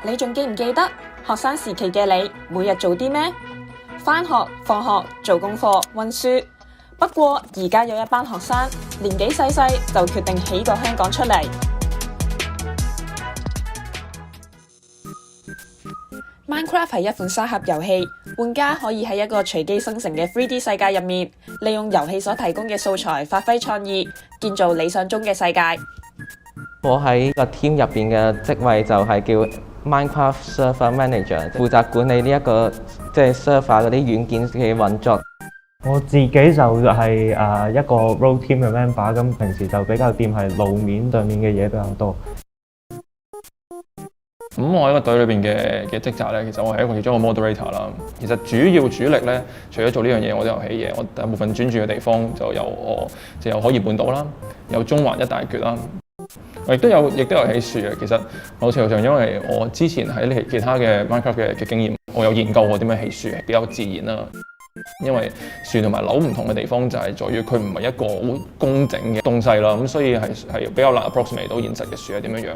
你仲記唔記得學生時期嘅你每日做啲咩？返學、放學、做功課、溫書。不過而家有一班學生年紀細細就決定起個香港出嚟。Minecraft 係一款沙盒遊戲，玩家可以喺一個隨機生成嘅 3D 世界入面，利用遊戲所提供嘅素材發揮創意，建造理想中嘅世界。我喺個 team 入邊嘅職位就係叫 Minecraft Server Manager， 負責管理呢一個即係 server 嗰啲軟件嘅運作。我自己就係一個 role team 嘅 member， 咁平時就比較掂係路面對面嘅嘢比較多。咁我喺個隊裏邊嘅職責咧，其實我係其中一個 moderator 啦。其實主力咧，除咗做呢樣嘢，我都有起嘢。我大部分專注嘅地方就有有海怡半島啦，有中環一大橛啦。我亦都有起樹嘅。其實某程度上，因為我之前喺其他嘅 Minecraft 嘅經驗，我有研究過點樣起樹，比較自然啦。因為樹同埋樓唔同嘅地方就係在於佢唔係一個好工整嘅東西啦，咁所以係比較難 approximate 到現實嘅樹係點樣樣。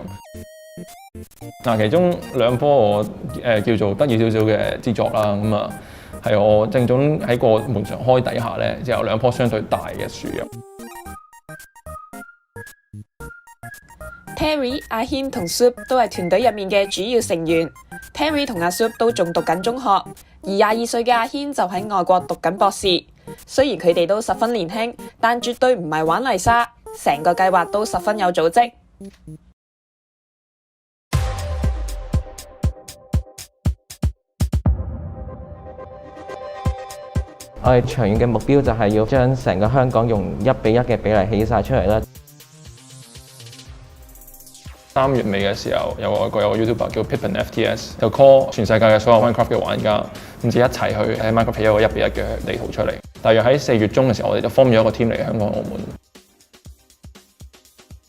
嗱，其中兩棵我叫做得意少少嘅之作啦，咁啊係我正總喺個門常開底下咧，就有兩棵相對大嘅樹嘅。Terry、阿軒同 Soup 都係團隊入面嘅主要成員。Terry 同阿 Soup 都仲讀緊中學，而22歲嘅阿軒就喺外國讀緊博士。雖然佢哋都十分年輕，但絕對唔係玩泥沙，成個計劃都十分有組織。我哋長遠嘅目標就係要將成個香港用1比1嘅比例起晒出嚟啦。3月尾嘅時候，有個 YouTuber 叫 Pippin FTS， 就 call 全世界嘅所有 Minecraft 嘅玩家，咁就一齊去喺 Minecraft 起一個1比1嘅地圖出嚟。大約喺4月中嘅時候，我哋就 form 咗一個 team 嚟香港、澳門。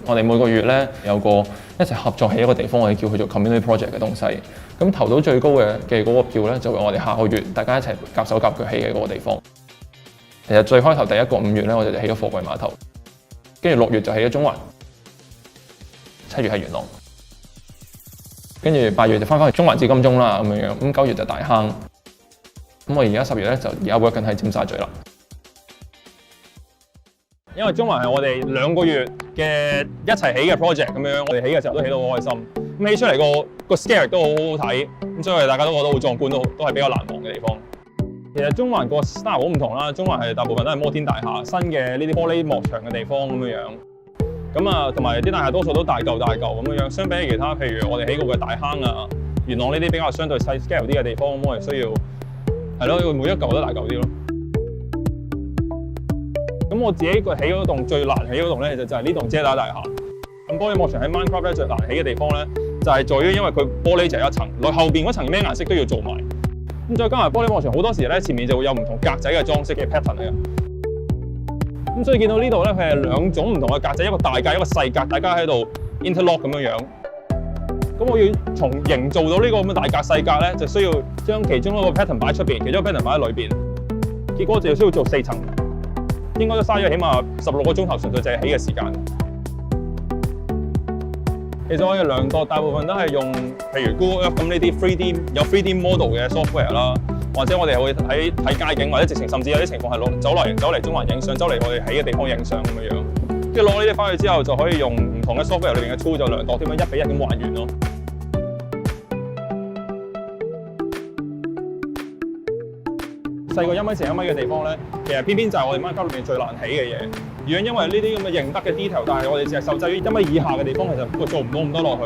我哋每個月咧有個一齊合作起一個地方，我哋叫佢做 community project 嘅東西。咁投到最高嘅嗰個票咧，就係我哋下個月大家一齊夾手夾腳起嘅嗰個地方。其實最開頭第一個5月咧，我哋就起咗貨櫃碼頭，跟住6月就起咗中環。7月係元朗，跟住8月就翻去中環至金鐘啦咁樣樣，咁9月就大坑，咁我而家10月咧就而家 work 緊喺尖沙咀啦。因為中環係我哋2個月嘅一齊起嘅 project 咁樣，我哋起嘅時候都起到好開心，咁起出嚟個 scale 都好好睇，咁所以大家都覺得好壯觀，都係比較難忘嘅地方。其實中環個 style 好唔同啦，中環係大部分都係摩天大廈，新嘅呢啲玻璃幕牆嘅地方咁樣樣。咁啊，同埋啲大廈多數都大嚿咁樣樣，相比起其他，譬如我哋起過嘅大坑啊、元朗呢啲比較相對細 scale 啲嘅地方，咁我哋需要係咯，每一嚿都大嚿啲咯。咁我自己起嗰棟最難起嗰棟咧，就係呢棟遮打大廈。咁玻璃幕牆喺 Minecraft 咧最難起嘅地方咧，就係在於因為佢玻璃就係一層，後邊嗰層咩顏色都要做埋。咁再加埋玻璃幕牆好多時咧，前面就會有唔同格仔嘅裝飾嘅 pattern 嚟嘅。咁所以見到呢度咧，佢係2種唔同嘅格仔，一個大格，一個細格，大家喺度 interlock 咁樣樣。咁我要從營造到呢個咁嘅大格細格咧，就需要將其中一個 pattern 擺喺出邊，其中一個 pattern 擺喺裏邊。結果就需要做4層，應該都嘥咗起碼16個鐘頭，純粹就係起嘅時間。其實我哋量度大部分都係用譬如 Google Earth 咁呢啲有 3D model 嘅 software 啦。或者我哋會睇街景，或者直情甚至有啲情況係走嚟中環影相，走嚟我哋起嘅地方影相咁樣樣。跟住攞呢啲翻去之後，就可以用唔同嘅 software 裏邊嘅 tool 就量度點樣1比1咁還原咯。細過1米乘1米嘅地方咧，其實偏偏就係我哋 Minecraft 裏邊最難起嘅嘢。如果因為呢啲咁嘅認得嘅 detail， 但係我哋淨係受制於1米以下嘅地方，其實做唔到咁多落去。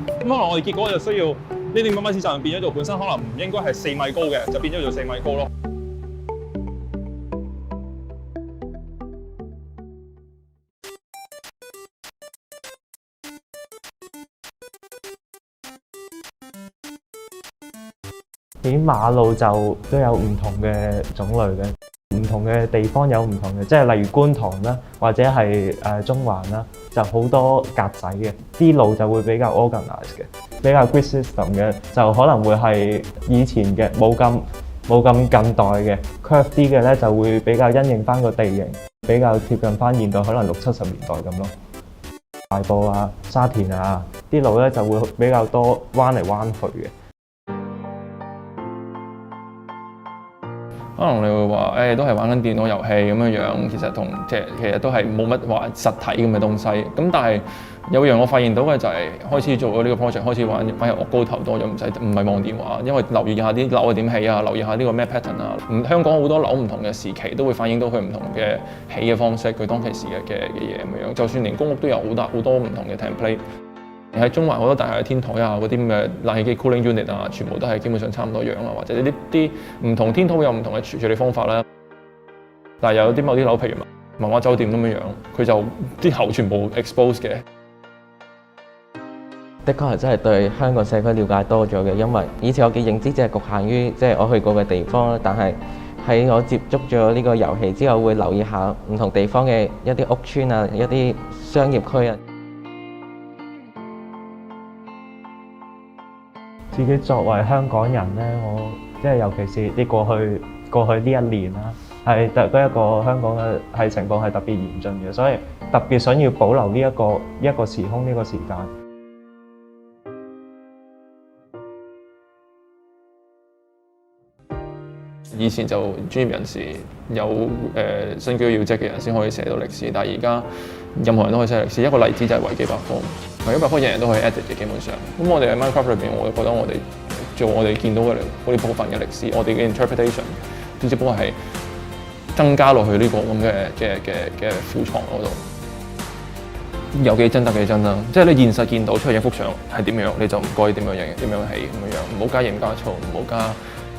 咁可能我哋結果就需要呢啲1米以上變咗做本身可能唔應該係4米高嘅，就變咗做4米高咯。起馬路就都有唔同嘅種類嘅，唔同嘅地方有唔同嘅，即係例如觀塘啦，或者係中環啦，就好多格仔嘅，啲路就會比較 organize 嘅，比較 grid system 嘅，就可能會係以前嘅冇咁近代嘅 curve 啲嘅咧，就會比較因應翻個地形，比較貼近翻現代，可能60、70年代咁咯。大埔啊、沙田啊、啲路咧就會比較多彎嚟彎去嘅。可能你會話都係玩緊電腦遊戲咁樣，其實其實都係冇乜話實體咁嘅東西。咁但係有樣我發現到嘅就係開始做咗呢個 project，開始反而我高頭多咗，唔係望電話，因為留意下啲樓係點起啊，留意下呢個咩 pattern 啊。香港好多樓唔同嘅時期都會反映到佢唔同嘅起嘅方式，佢當其時嘅嘢咁樣。就算連公屋都有好多唔同嘅 template。喺中環好多大廈嘅天台啊，嗰啲咁嘅冷氣機 cooling unit 啊，全部都係基本上差唔多樣啊，或者呢啲唔同天台有唔同嘅處理方法啦。但係有啲某啲樓，譬如文華酒店咁樣，佢就啲喉全部 expose 嘅。的確係真係對香港社區了解多咗嘅，因為以前我嘅認知只係局限於即係我去過嘅地方啦，但係喺我接觸咗呢個遊戲之後，會留意下唔同地方嘅一啲屋邨啊、一啲商業區啊。自己作為香港人咧，我即係尤其是啲過去呢一年啦，係一個香港嘅情況係特別嚴峻嘅，所以特別想要保留呢一個時空呢個時間。以前就專業人士有身居要職嘅人先可以寫到歷史，但係而家任何人都可以寫歷史。一個例子就係維基百科，維基百科人人都可以 edit 嘅基本上。咁我哋喺 Minecraft 裏邊，我覺得我哋做我哋見到嘅嗰啲部分嘅歷史，我哋嘅 interpretation， 只不過係增加落去呢個咁嘅庫藏嗰度。有幾真得幾真啦，即係你現實見到出嚟一幅相係點樣，你就唔該點樣起咁樣，唔好加鹽加醋，唔好加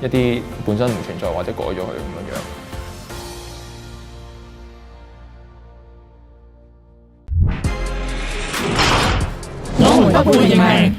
一啲本身唔存在或者改咗佢咁樣。我們不會認命。